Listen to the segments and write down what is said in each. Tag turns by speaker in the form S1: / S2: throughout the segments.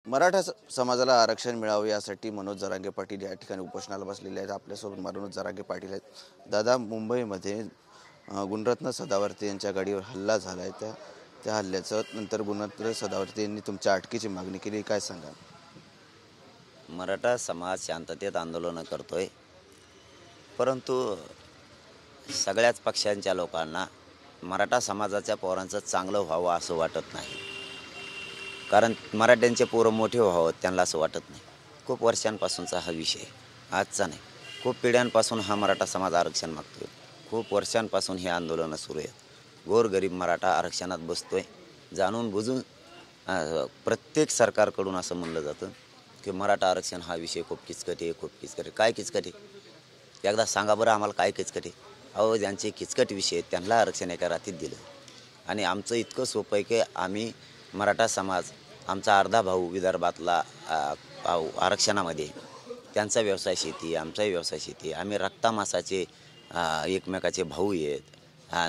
S1: मराठा समाजाला आरक्षण मिळावे यासाठी मनोज जरांगे पाटील या ठिकाणी उपोषणाला बसलेले आहेत। आपल्यासोबत मनोज जरांगे पाटील आहेत। दादा, मुंबईमध्ये गुणरत्न सदावर्ते यांच्या गाडीवर हल्ला झाला आहे। त्या हल्ल्याचं नंतर गुणरत्न सदावर्ते यांनी तुमच्या अटकेची मागणी केली, काय सांगाल?
S2: मराठा समाज शांततेत आंदोलन करतोय, परंतु सगळ्याच पक्षांच्या लोकांना मराठा समाजाच्या पोरांचं चांगलं व्हावं असं वाटत नाही। कारण मराठ्यांचे पोरं मोठे व्हावं त्यांना असं वाटत नाही। खूप वर्षांपासूनचा हा विषय आजचा नाही, खूप पिढ्यांपासून हा मराठा समाज आरक्षण मागतोय। खूप वर्षांपासून हे आंदोलनं सुरू आहेत। गोरगरीब मराठा आरक्षणात बसतोय। जाणून बुजून प्रत्येक सरकारकडून असं म्हणलं जातं की मराठा आरक्षण हा विषय खूप किचकट आहे, खूप किचकट आहे। काय किचकट आहे? एकदा सांगा बरं आम्हाला, काय किचकट आहे? अहो, ज्यांचे किचकट विषय आहेत त्यांना आरक्षण एका रात्रीत दिलं। आणि आमचं इतकं सोपं आहे की आम्ही मराठा समाज, आमचा अर्धा भाऊ विदर्भातला आरक्षणामध्ये, त्यांचा व्यवसाय शेती, आमचाही व्यवसाय शेती। आम्ही रक्तामासाचे एकमेकाचे भाऊ आहेत,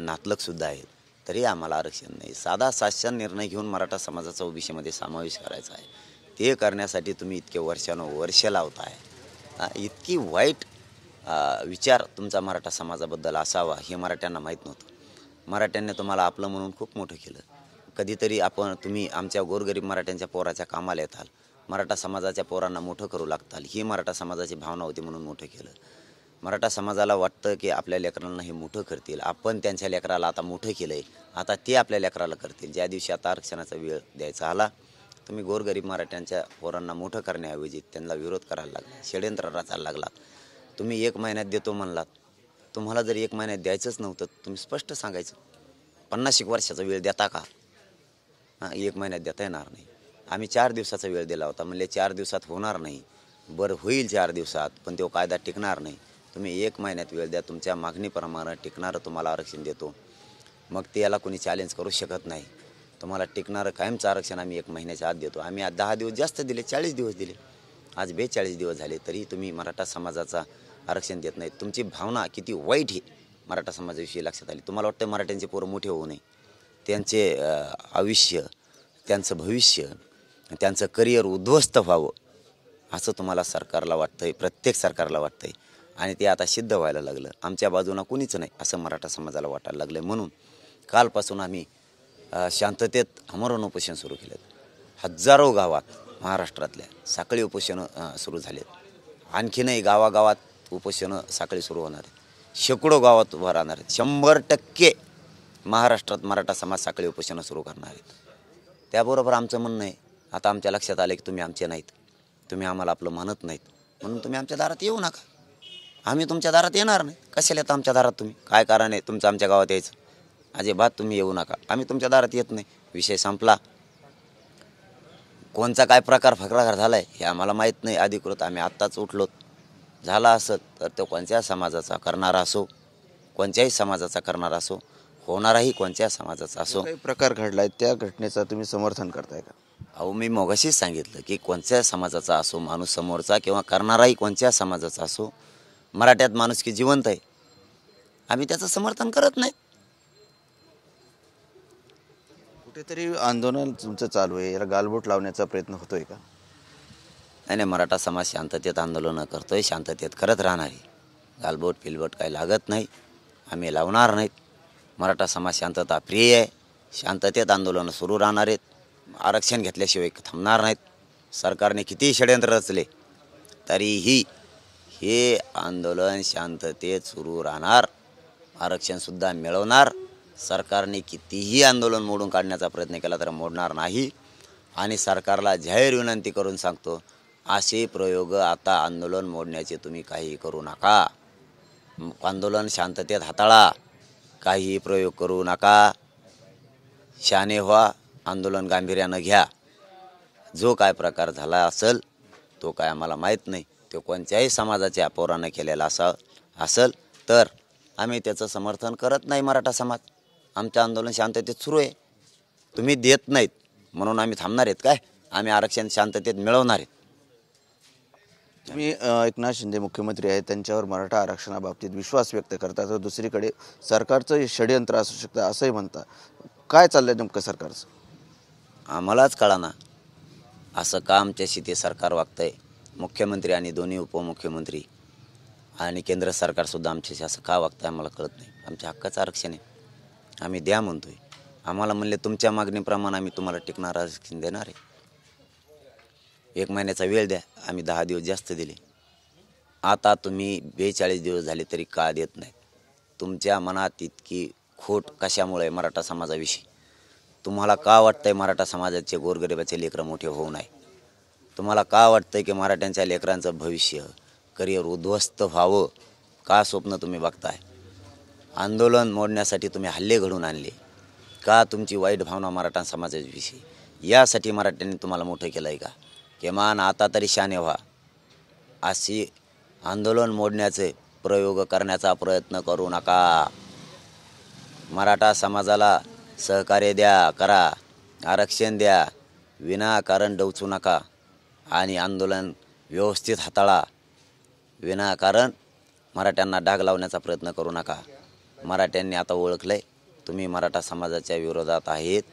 S2: नातलगसुद्धा आहेत, तरी आम्हाला आरक्षण नाही। साधा शासन निर्णय घेऊन मराठा समाजाचा ओबीसीमध्ये समावेश करायचा आहे। ते करण्यासाठी तुम्ही इतके वर्ष लावताय। इतकी वाईट विचार तुमचा मराठा समाजाबद्दल असावा हे मराठ्यांना माहीत नव्हतं। मराठ्यांनी तुम्हाला आपलं म्हणून खूप मोठं केलं। कधीतरी तुम्ही आमच्या गोरगरीब मराठ्यांच्या पोराच्या कामाला येताल, मराठा समाजाच्या पोरांना मोठं करू लागताल, ही मराठा समाजाची भावना होती म्हणून मोठं केलं। मराठा समाजाला वाटतं की आपल्या लेकरांना हे मोठं करतील, आपण त्यांच्या लेकराला आता मोठं केलं आहे, आता ते आपल्या लेकराला करतील। ज्या दिवशी आता आरक्षणाचा वेळ द्यायचा आला, तुम्ही गोरगरीब मराठ्यांच्या पोरांना मोठं करण्याऐवजी त्यांना विरोध करायला लागला, षड्यंत्र रचायला लागला। तुम्ही 1 महिन्यात देतो म्हणलात, तुम्हाला जर 1 महिन्यात द्यायचंच नव्हतं तुम्ही स्पष्ट सांगायचं। 50 वर्षाचा वेळ देता का? 1 महिन्यात देता येणार नाही। आम्ही 4 दिवसाचा वेळ दिला होता, म्हणले 4 दिवसात होणार नाही। बरं, होईल 4 दिवसात, पण तो कायदा टिकणार नाही। तुम्ही 1 महिन्यात वेळ द्या, तुमच्या मागणीप्रमाणे टिकणारं तुम्हाला आरक्षण देतो। मग ते याला कोणी चॅलेंज करू शकत नाही। तुम्हाला टिकणारं कायमचं आरक्षण आम्ही 1 महिन्याच्या आत देतो। आम्ही आज 10 दिवस जास्त दिले, 40 दिवस दिले, आज 42 दिवस झाले, तरी तुम्ही मराठा समाजाचा आरक्षण देत नाही। तुमची भावना किती वाईट आहे मराठा समाजाविषयी लक्षात आली। तुम्हाला वाटतं मराठ्यांचे पोरं मोठे होऊ नये, त्यांचे आयुष्य, त्यांचं भविष्य, त्यांचं करिअर उद्ध्वस्त व्हावं असं तुम्हाला सरकारला वाटतंय, प्रत्येक सरकारला वाटतंय। आणि ते आता सिद्ध व्हायला लागलं। आमच्या बाजूनं कुणीच नाही असं मराठा समाजाला वाटायला लागलं। म्हणून कालपासून आम्ही शांततेत आमरण उपोषण सुरू केलं। हजारो गावात महाराष्ट्रातल्या साखळी उपोषणं सुरू झालेत। आणखीनही गावागावात उपोषणं साखळी सुरू होणार आहेत। शेकडो गावात उभं राहणार आहेत। 100% महाराष्ट्रात मराठा समाज साखळी उपोषणं सुरू करणार आहेत। त्याबरोबर आमचं म्हणणं आहे, आता आमच्या लक्षात आलं की तुम्ही आमचे नाहीत, तुम्ही आम्हाला आपलं मानत नाहीत, म्हणून तुम्ही आमच्या दारात येऊ नका। आम्ही तुमच्या दारात येणार नाही। कशाला येतं आमच्या दारात तुम्ही? काय कारण आहे तुमचं आमच्या गावात यायचं? अजिबात तुम्ही येऊ नका, आम्ही तुमच्या दारात येत नाही, विषय संपला। कोणचा काय प्रकार झाला आहे हे आम्हाला माहीत नाही अधिकृत, आम्ही आत्ताच उठलो। झाला असं तर तो कोणत्या समाजाचा करणारा असो, कोणत्याही समाजाचा करणारा असो, होणाराही कोणत्या समाजाचा असो।
S1: काही प्रकार घडलाय, त्या घटनेचं तुम्ही समर्थन करताय का?
S2: अहो, मी मगाशीच सांगितलं की कोणत्या समाजाचा असो माणूस समोरचा, किंवा करणाराही कोणत्या समाजाचा असो, मराठ्यात माणुसकी जिवंत आहे, आम्ही त्याचं समर्थन करत नाही।
S1: कुठेतरी आंदोलन तुमचं चालू आहे, याला गालबोट लावण्याचा प्रयत्न होतोय का?
S2: नाही, मराठा समाज शांततेत आंदोलनं करतोय, शांततेत करत राहणार आहे। गालबोट फिलबोट काही लागत नाही, आम्ही लावणार नाहीत। मराठा समाज शांतता प्रिय आहे, शांततेत आंदोलनं सुरू राहणार आहेत, आरक्षण घेतल्याशिवाय थांबणार नाहीत। सरकारने कितीही षड्यंत्र रचले तरीही हे आंदोलन शांततेत सुरू राहणार, आरक्षणसुद्धा मिळवणार। सरकारने कितीही आंदोलन मोडून काढण्याचा प्रयत्न केला तर मोडणार नाही। आणि सरकारला जाहीर विनंती करून सांगतो, असे प्रयोग आता आंदोलन मोडण्याचे तुम्ही काही करू नका। आंदोलन शांततेत हाताळा, काहीही प्रयोग करू नका, शहाणे व्हा, आंदोलन गांभीर्यानं घ्या। जो काय प्रकार झाला असेल तो काय आम्हाला माहीत नाही, तो कोणत्याही समाजाच्या पोरानं केलेला असेल तर आम्ही त्याचं समर्थन करत नाही। मराठा समाज, आमचं आंदोलन शांततेत सुरू आहे। तुम्ही देत नाहीत म्हणून आम्ही थांबणार आहेत काय? आम्ही आरक्षण शांततेत मिळवणार आहेत।
S1: तुम्ही एकनाथ शिंदे मुख्यमंत्री आहेत, त्यांच्यावर मराठा आरक्षणाबाबतीत विश्वास व्यक्त करता, तर दुसरीकडे सरकारचं षड्यंत्र असू शकतं असंही म्हणता। काय चाललंय नेमकं सरकारचं?
S2: आम्हालाच कळाना असं का आमच्याशी ते सरकार वागतं आहे, मुख्यमंत्री आणि दोन्ही उपमुख्यमंत्री आणि केंद्र सरकारसुद्धा आमच्याशी असं का वागतं आहे आम्हाला कळत नाही. आमच्या हक्काचं आरक्षण आहे, आम्ही द्या म्हणतो आहे. आम्हाला म्हणले तुमच्या मागणीप्रमाणे आम्ही तुम्हाला टिकणारं आरक्षण देणार आहे. 1 महिन्याचा वेळ द्या, आम्ही 10 दिवस जास्त दिले. आता तुम्ही 42 दिवस झाले तरी का देत नाही? तुमच्या मनात इतकी खोट कशामुळे मराठा समाजाविषयी? तुम्हाला का वाटतंय मराठा समाजाचे गोरगरिबाचे लेकरं मोठे होऊ नये? तुम्हाला का वाटतंय की मराठ्यांच्या लेकरांचं भविष्य करिअर उद्ध्वस्त व्हावं? का स्वप्न तुम्ही बघताय? आंदोलन मोडण्यासाठी तुम्ही हल्ले घडून आणले का? तुमची वाईट भावना मराठा समाजाविषयी यासाठी मराठ्यांनी तुम्हाला मोठं केलं आहे का? किमान आता तरी शाने व्हा. अशी आंदोलन मोडण्याचे प्रयोग करण्याचा प्रयत्न करू नका. मराठा समाजाला सहकार्य द्या, करा, आरक्षण द्या, विनाकारण डवचू नका आणि आंदोलन व्यवस्थित हाताळा. विनाकारण मराठ्यांना डाग लावण्याचा प्रयत्न करू नका. मराठ्यांनी आता ओळखलं आहे तुम्ही मराठा समाजाच्या विरोधात आहेत.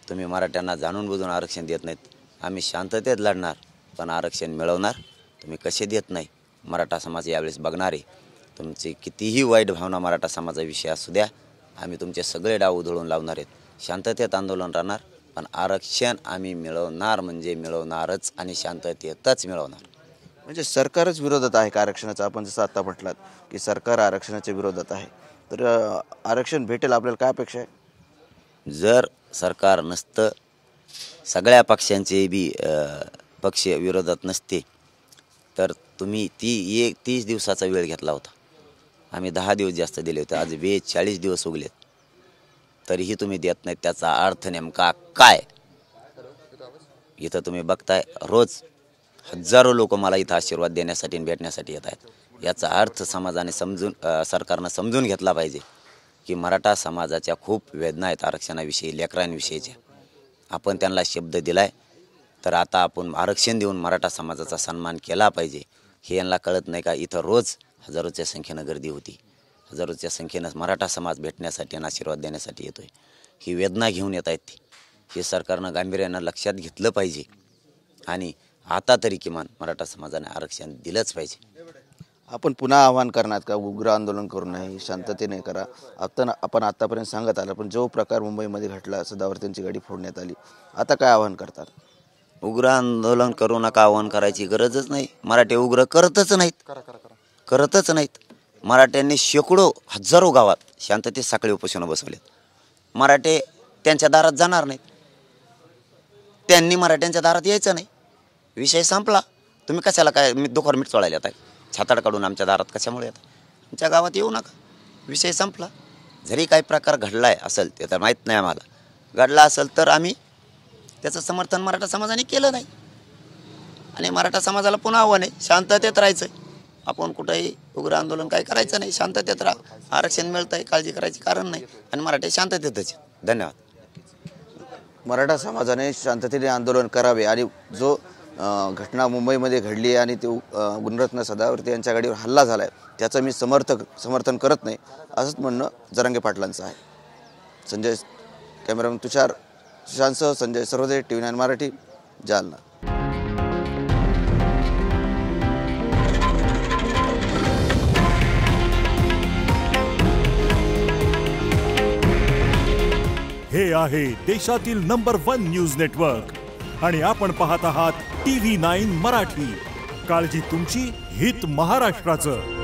S2: तुम्ही मराठ्यांना जाणून बुजून आरक्षण देत नाहीत. आम्ही शांततेत लढणार पण आरक्षण मिळवणार. तुम्ही कसे देत नाही मराठा समाज यावेळेस बघणार आहे. तुमची कितीही वाईट भावना मराठा समाजाविषयी असू द्या, आम्ही तुमचे सगळे डाव उधळून लावणार आहेत. शांततेत आंदोलन राहणार पण आरक्षण आम्ही मिळवणार म्हणजे मिळवणारच आणि शांततेतच मिळवणार.
S1: म्हणजे सरकारच विरोधात आहे का आरक्षणाचं? आपण जसं आता म्हटलात की सरकार आरक्षणाच्या विरोधात आहे, तर आरक्षण भेटेल आपल्याला काय अपेक्षा आहे?
S2: जर सरकार नसतं, सगळ्या पक्षांचे बी पक्ष विरोधात नसते तर तुम्ही 30 दिवसाचा वेळ घेतला होता. आम्ही 10 दिवस जास्त दिले होते. आज 42 दिवस उगलेत तरीही तुम्ही देत नाहीत. त्याचा अर्थ नेमका काय? इथं तुम्ही बघताय रोज हजारो लोक मला इथं आशीर्वाद देण्यासाठी आणि भेटण्यासाठी येत आहेत. याचा अर्थ समाजाने सरकारनं समजून घेतला पाहिजे की मराठा समाजाच्या खूप वेदना आहेत आरक्षणाविषयी, लेकरांविषयीच्या. आपण त्यांना शब्द दिलाय तर आता आपण आरक्षण देऊन मराठा समाजाचा सन्मान केला पाहिजे. हे यांना कळत नाही का? इथं रोज हजारोच्या संख्येनं गर्दी होती. हजारोच्या संख्येनं मराठा समाज भेटण्यासाठी आणि आशीर्वाद देण्यासाठी येतो आहे. ही वेदना घेऊन येत आहेत ती. हे सरकारनं गांभीर्यानं लक्षात घेतलं पाहिजे आणि आता तरी किमान मराठा समाजाने आरक्षण दिलंच पाहिजे.
S1: आपण पुन्हा आव्हान करणार का? उग्र आंदोलन करू नये, शांततेने करा. आपण आतापर्यंत सांगत आला, पण जो प्रकार मुंबईमध्ये घडला, सदावर्तेंची गाडी फोडण्यात आली, आता काय आव्हान करतात?
S2: उग्र आंदोलन करू नका, आव्हान करायची गरजच नाही. मराठे उग्र करतच नाहीत. मराठ्यांनी शेकडो हजारो गावात शांततेत साखळी उपोषणं बसवलेत. मराठे त्यांच्या दारात जाणार नाहीत. त्यांनी मराठ्यांच्या दारात यायचं नाही. विषय संपला. तुम्ही कशाला काय दुखावर मीठ चोळायला येत आहे? छाताड काढून आमच्या दारात कशामुळे येत आहे? आमच्या गावात येऊ नका. विषय संपला. जरी काही प्रकार घडला आहे असेल ते तर माहीत नाही आम्हाला, घडला असेल तर आम्ही त्याचं समर्थन मराठा समाजाने केलं नाही. आणि मराठा समाजाला पुन्हा आव्हान आहे, शांततेत राहायचं. आपण कुठंही उग्र आंदोलन काही करायचं नाही. शांततेत राहा. आरक्षण मिळतं आहे, काळजी करायची कारण नाही. आणि मराठे शांततेतच. धन्यवाद.
S1: मराठा समाजाने शांततेने आंदोलन करावे आणि जो घटना मुंबईमध्ये घडली आणि ते गुणरत्न सदावर्ते यांच्या गाडीवर हल्ला झाला आहे त्याचं मी समर्थन करत नाही असंच म्हणणं जरांगे पाटलांचं आहे. कॅमेरामन तुषार सुशांतसह संजय सर्वदे, TV9 मराठी, जालना.
S3: हे आहे देशातील नंबर 1 न्यूज नेटवर्क आणि आपण पाहत आहात TV9 मराठी. काळजी तुमची, हित महाराष्ट्राचं.